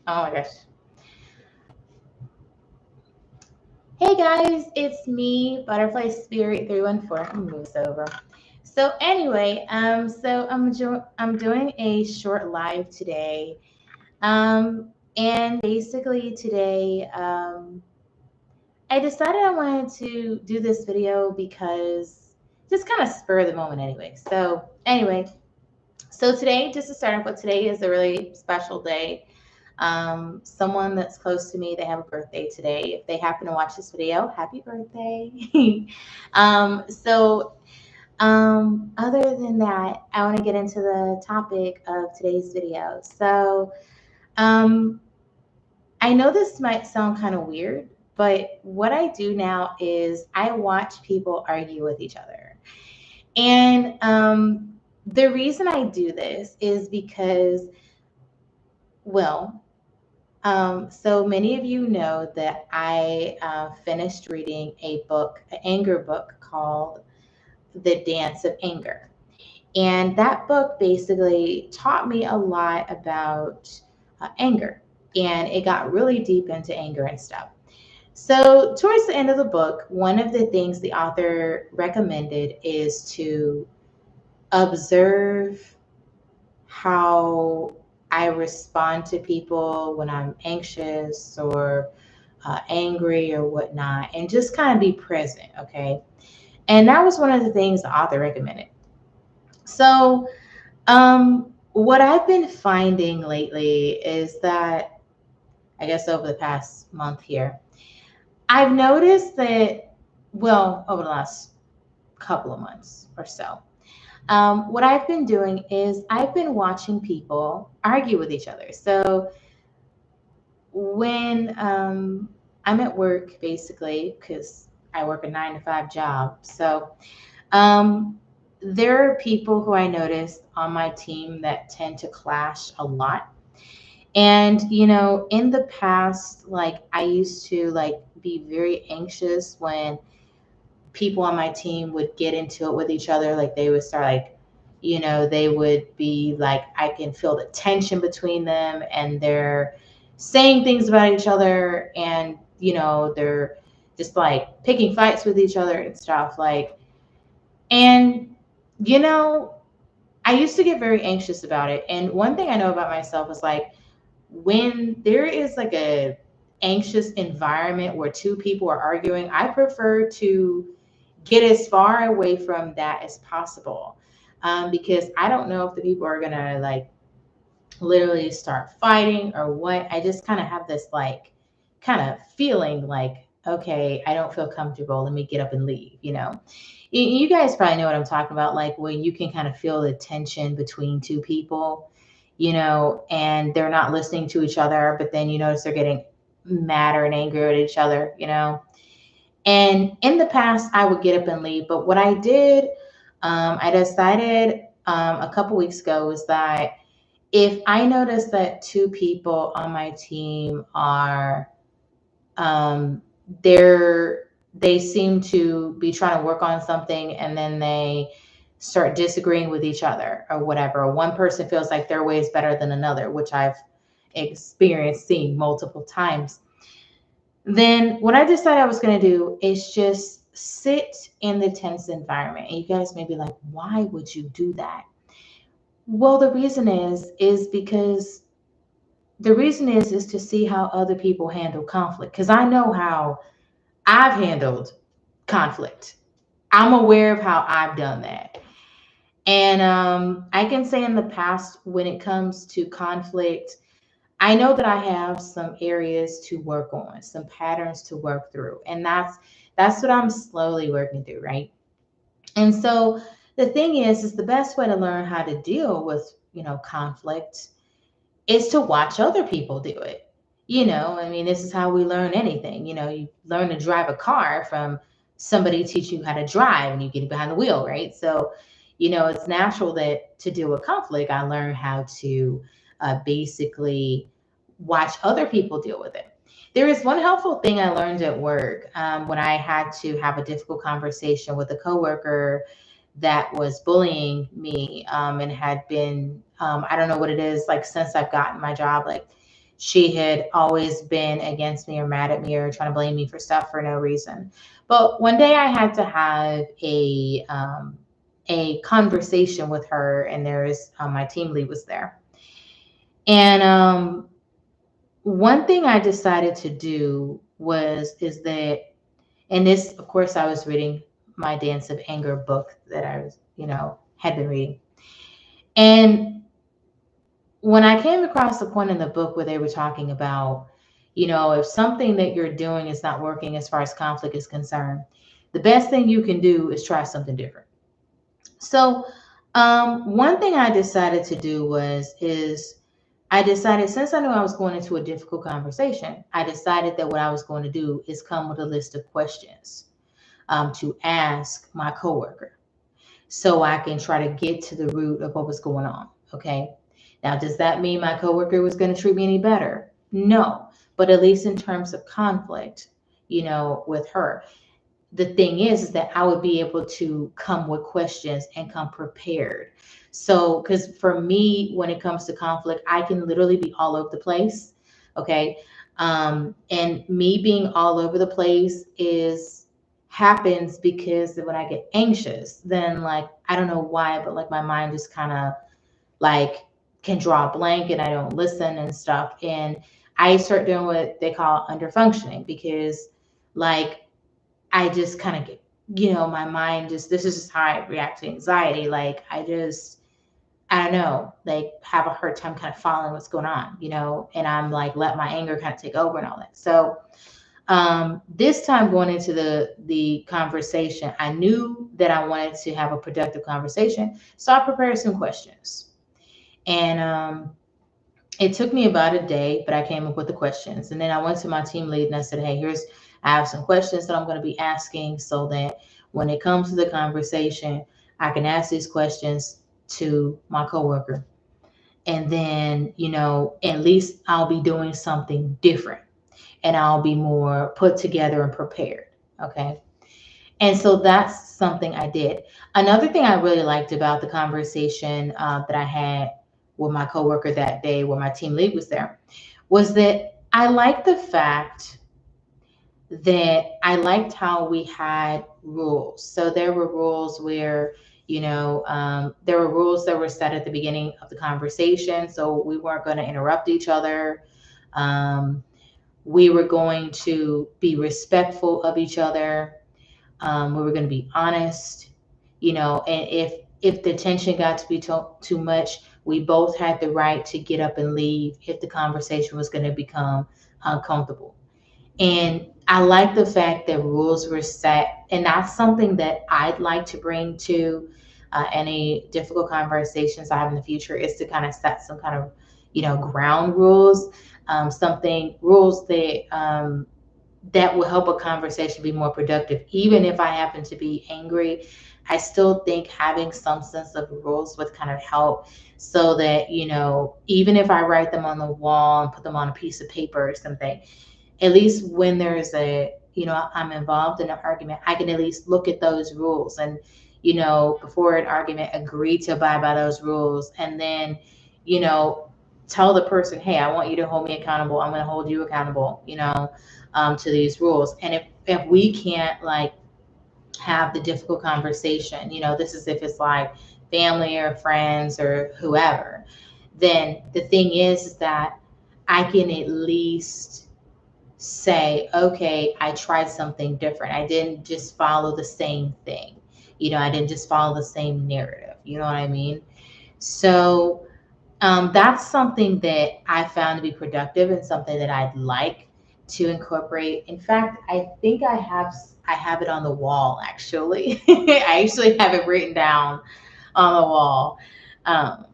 Oh my gosh. Hey guys, it's me, Butterfly Spirit 314. I'm gonna move this over. So anyway, I'm doing a short live today. And basically today, I decided I wanted to do this video because just kind of spur of the moment anyway. So today, just to start off with, today is a really special day. Someone that's close to me, they have a birthday today. If they happen to watch this video, happy birthday. So other than that, I want to get into the topic of today's video. Um, I know this might sound kind of weird, but what I do now is I watch people argue with each other. And the reason I do this is because, well, so many of you know that I finished reading a book, an anger book called The Dance of Anger. And that book basically taught me a lot about anger. And it got really deep into anger and stuff. So, towards the end of the book, one of the things the author recommended is to observe how I respond to people when I'm anxious or angry or whatnot, and just kind of be present, okay? And that was one of the things the author recommended. So, what I've been finding lately is that, I guess over the past month here, I've noticed that, well, over the last couple of months or so, what I've been doing is I've been watching people argue with each other. So when I'm at work, basically, because I work a 9 to 5 job, so um, there are people who I noticed on my team that tend to clash a lot. And in the past, like I used to like be very anxious when people on my team would get into it with each other. Like they would start like, they would be like, I can feel the tension between them and they're saying things about each other, and they're just like picking fights with each other and stuff. And you know, I used to get very anxious about it. And one thing I know about myself is like when there is like a anxious environment where two people are arguing, I prefer to get as far away from that as possible, because I don't know if the people are gonna like literally start fighting or what. I just kind of have this like kind of feeling like, okay, I don't feel comfortable. Let me get up and leave. You guys probably know what I'm talking about, like when you can kind of feel the tension between two people, and they're not listening to each other, but then you notice they're getting madder and angrier at each other, and in the past, I would get up and leave. But what I did, I decided a couple weeks ago was that if I notice that two people on my team are, um, they seem to be trying to work on something and then they start disagreeing with each other or whatever. Or one person feels like their way is better than another, which I've experienced seeing multiple times. Then what I decided I was going to do is just sit in the tense environment. And you guys may be like, why would you do that? Well, the reason is to see how other people handle conflict, because I know how I've handled conflict. I'm aware of how I've done that. And I can say in the past, when it comes to conflict, I know that I have some areas to work on, some patterns to work through, and that's what I'm slowly working through, right? And so the thing is the best way to learn how to deal with conflict is to watch other people do it. I mean, this is how we learn anything. You learn to drive a car from somebody teaching you how to drive and you get behind the wheel, right? So, it's natural that to deal with conflict, I learned how to basically watch other people deal with it. There is one helpful thing I learned at work when I had to have a difficult conversation with a coworker that was bullying me, and had been, I don't know what it is, like since I've gotten my job, like she had always been against me or mad at me or trying to blame me for stuff for no reason. But one day I had to have a conversation with her, and there's my team lead was there. And one thing I decided to do is that, and this, of course, I was reading my Dance of Anger book that I was, had been reading. And when I came across the point in the book where they were talking about, if something that you're doing is not working as far as conflict is concerned, the best thing you can do is try something different. So, one thing I decided to do is I decided, since I knew I was going into a difficult conversation, I decided that what I was going to do is come with a list of questions to ask my coworker, so I can try to get to the root of what was going on. Okay. Now, does that mean my coworker was going to treat me any better? No, but at least in terms of conflict, with her, the thing is that I would be able to come with questions and come prepared. So, because for me, when it comes to conflict, I can literally be all over the place. Okay. And me being all over the place happens because when I get anxious, then like, I don't know why, but like my mind just kind of like can draw a blank and I don't listen and stuff. And I start doing what they call under functioning, because like I just kind of get, my mind this is just how I react to anxiety. Like I don't know, like have a hard time kind of following what's going on, and I'm like, let my anger kind of take over and all that. So this time going into the conversation, I knew that I wanted to have a productive conversation. So I prepared some questions. And it took me about a day, but I came up with the questions. And then I went to my team lead and I said, hey, I have some questions that I'm going to be asking, so that when it comes to the conversation, I can ask these questions to my coworker. And then, at least I'll be doing something different and I'll be more put together and prepared. Okay. And so that's something I did. Another thing I really liked about the conversation that I had with my coworker that day, where my team lead was there, was that I liked the fact that I liked how we had rules. So there were rules where, there were rules that were set at the beginning of the conversation. So we weren't going to interrupt each other. We were going to be respectful of each other. We were going to be honest, and if the tension got to be too much, we both had the right to get up and leave if the conversation was going to become uncomfortable. And I like the fact that rules were set, and that's something that I'd like to bring to any difficult conversations I have in the future, is to kind of set some kind of, ground rules, something rules that will help a conversation be more productive. Even if I happen to be angry, I still think having some sense of rules would kind of help, so that, even if I write them on the wall and put them on a piece of paper or something, at least when there's I'm involved in an argument, I can at least look at those rules and, before an argument, agree to abide by those rules. And then, tell the person, hey, I want you to hold me accountable. I'm going to hold you accountable, to these rules. And if we can't like have the difficult conversation, this is if it's like family or friends or whoever, then the thing is that I can at least say, okay, I tried something different. I didn't just follow the same thing. I didn't just follow the same narrative. You know what I mean? So that's something that I found to be productive and something that I'd like to incorporate. In fact, I think I have it on the wall actually. I actually have it written down on the wall, um,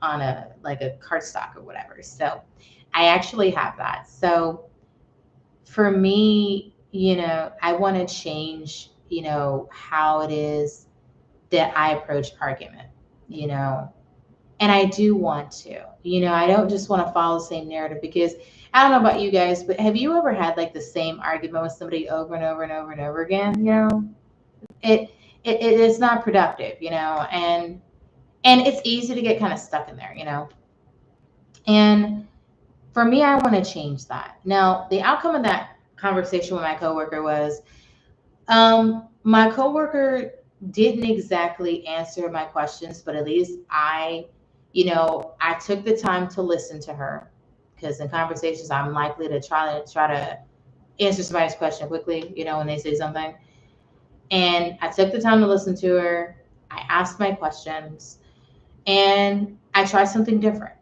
on a cardstock or whatever. So I actually have that. So for me, I want to change, how it is that I approach argument, you know, and I do want to, I don't just want to follow the same narrative, because I don't know about you guys, but have you ever had like the same argument with somebody over and over and over and over again? It, it's not productive, and it's easy to get kind of stuck in there, and For me, I want to change that. Now, the outcome of that conversation with my coworker was my coworker didn't exactly answer my questions, but at least I took the time to listen to her, because in conversations I'm likely to try to answer somebody's question quickly, when they say something. And I took the time to listen to her. I asked my questions, and I tried something different.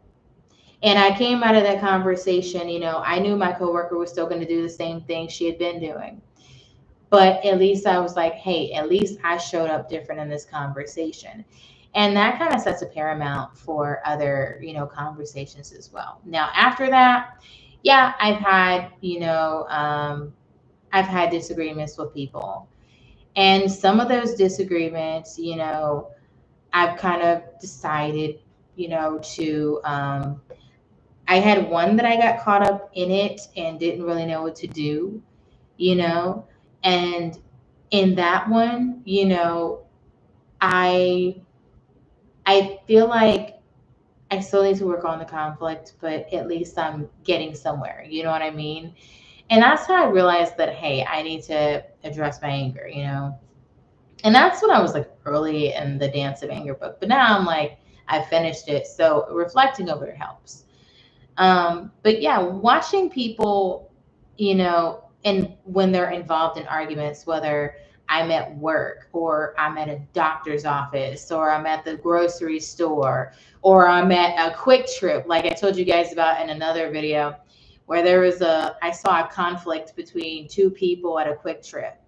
And I came out of that conversation, I knew my coworker was still going to do the same thing she had been doing. But at least I was like, hey, at least I showed up different in this conversation. And that kind of sets a paramount for other, conversations as well. Now, after that, yeah, I've had disagreements with people. And some of those disagreements, I've kind of decided, to, I had one that I got caught up in it and didn't really know what to do, you know, and in that one, I I feel like I still need to work on the conflict, but at least I'm getting somewhere. You know what I mean? And that's how I realized that, hey, I need to address my anger. And that's when I was like early in the Dance of Anger book. But now I'm like, I finished it. So reflecting over it helps. But yeah, watching people, and when they're involved in arguments, whether I'm at work or I'm at a doctor's office or I'm at the grocery store or I'm at a quick trip, like I told you guys about in another video, where I saw a conflict between two people at a quick trip,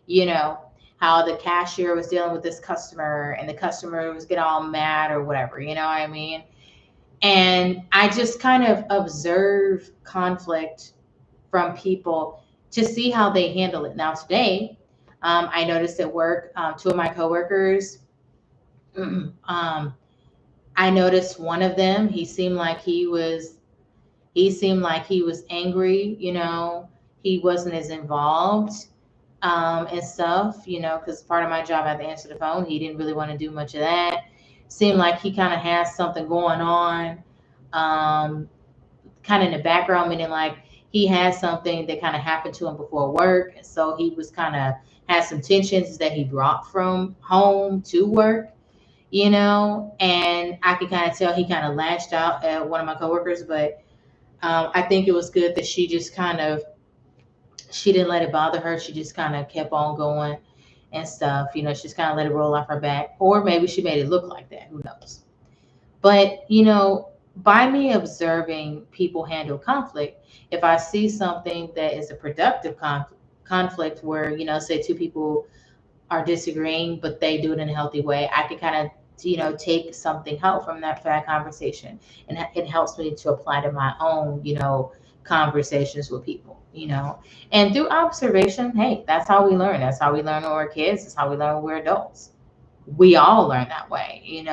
you know, how the cashier was dealing with this customer and the customer was getting all mad or whatever, you know what I mean? And I just kind of observe conflict from people to see how they handle it. Now, today, I noticed at work, two of my coworkers, um, I noticed one of them, he seemed like he was angry, he wasn't as involved, and stuff, because part of my job I had to answer the phone. He didn't really want to do much of that. Seemed like he kind of has something going on, um, kind of in the background, meaning like he had something that kind of happened to him before work. And so he was kind of had some tensions that he brought from home to work, and I could kind of tell he kind of lashed out at one of my coworkers, but I think it was good that she didn't let it bother her. She just kind of kept on going and stuff. She just kind of let it roll off her back. Or maybe she made it look like that. Who knows? But, by me observing people handle conflict, if I see something that is a productive conflict where, say two people are disagreeing, but they do it in a healthy way, I can kind of, take something help from that conversation. And it helps me to apply to my own, conversations with people, and through observation. Hey, that's how we learn. That's how we learn when we're kids. That's how we learn when we're adults. We all learn that way.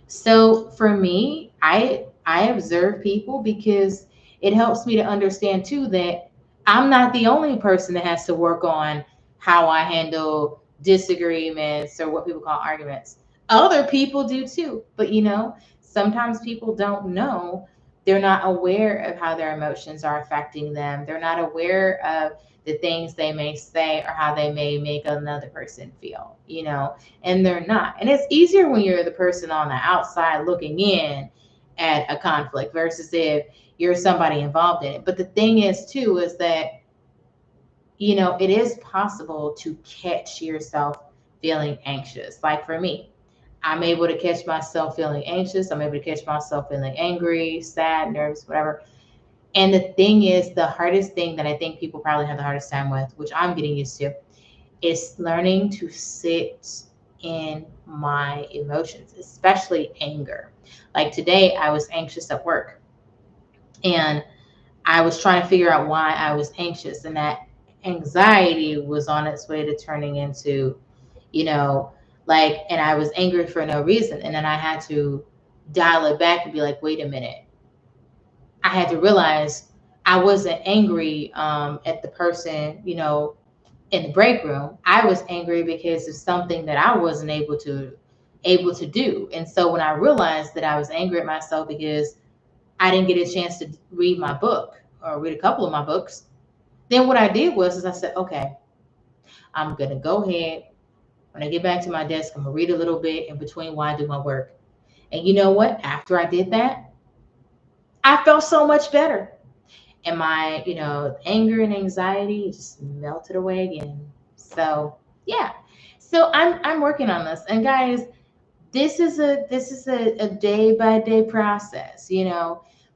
So for me, I observe people because it helps me to understand too that I'm not the only person that has to work on how I handle disagreements or what people call arguments. Other people do too. But sometimes people don't know. They're not aware of how their emotions are affecting them. They're not aware of the things they may say or how they may make another person feel, and they're not. And it's easier when you're the person on the outside looking in at a conflict versus if you're somebody involved in it. But the thing is, too, is that, it is possible to catch yourself feeling anxious. Like for me, I'm able to catch myself feeling anxious. I'm able to catch myself feeling angry, sad, nervous, whatever. And the thing is, the hardest thing that I think people probably have the hardest time with, which I'm getting used to, is learning to sit in my emotions, especially anger. Like today, I was anxious at work and I was trying to figure out why I was anxious. And that anxiety was on its way to turning into, you know, and I was angry for no reason. And then I had to dial it back and be like, wait a minute. I had to realize I wasn't angry at the person, in the break room. I was angry because of something that I wasn't able to do. And so when I realized that I was angry at myself because I didn't get a chance to read my book or read a couple of my books. Then what I did was is I said, okay, I'm gonna go ahead. When I get back to my desk, I'm gonna read a little bit in between while I do my work. And you know what? After I did that, I felt so much better. And my, anger and anxiety just melted away again. So yeah. So I'm working on this. And guys, this is a day by day process,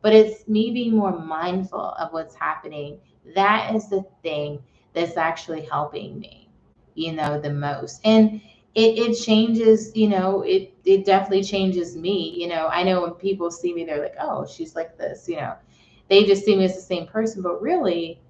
but it's me being more mindful of what's happening. That is the thing that's actually helping me, the most. And it changes, it definitely changes me. I know when people see me, they're like, oh, she's like this, they just see me as the same person, but really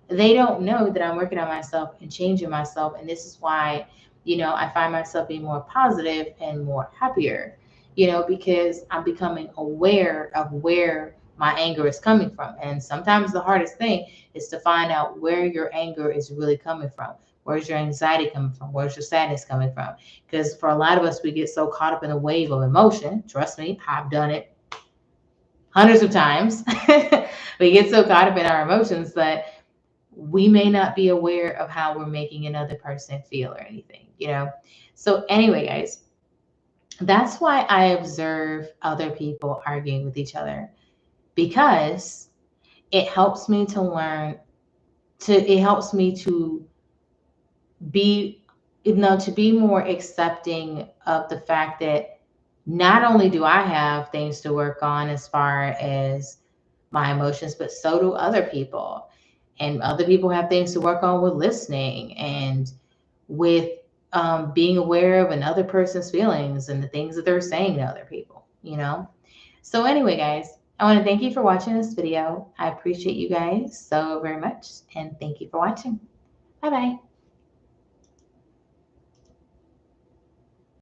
they don't know that I'm working on myself and changing myself. And this is why, I find myself being more positive and more happier, because I'm becoming aware of where my anger is coming from. And sometimes the hardest thing is to find out where your anger is really coming from. Where's your anxiety coming from? Where's your sadness coming from? Because for a lot of us, we get so caught up in a wave of emotion. Trust me, I've done it hundreds of times. We get so caught up in our emotions that we may not be aware of how we're making another person feel or anything. So anyway, guys, that's why I observe other people arguing with each other, because it helps me to learn it helps me to be to be more accepting of the fact that not only do I have things to work on as far as my emotions, but so do other people. And other people have things to work on with listening and with being aware of another person's feelings and the things that they're saying to other people. So, anyway, guys, I want to thank you for watching this video. I appreciate you guys so very much. And thank you for watching. Bye bye.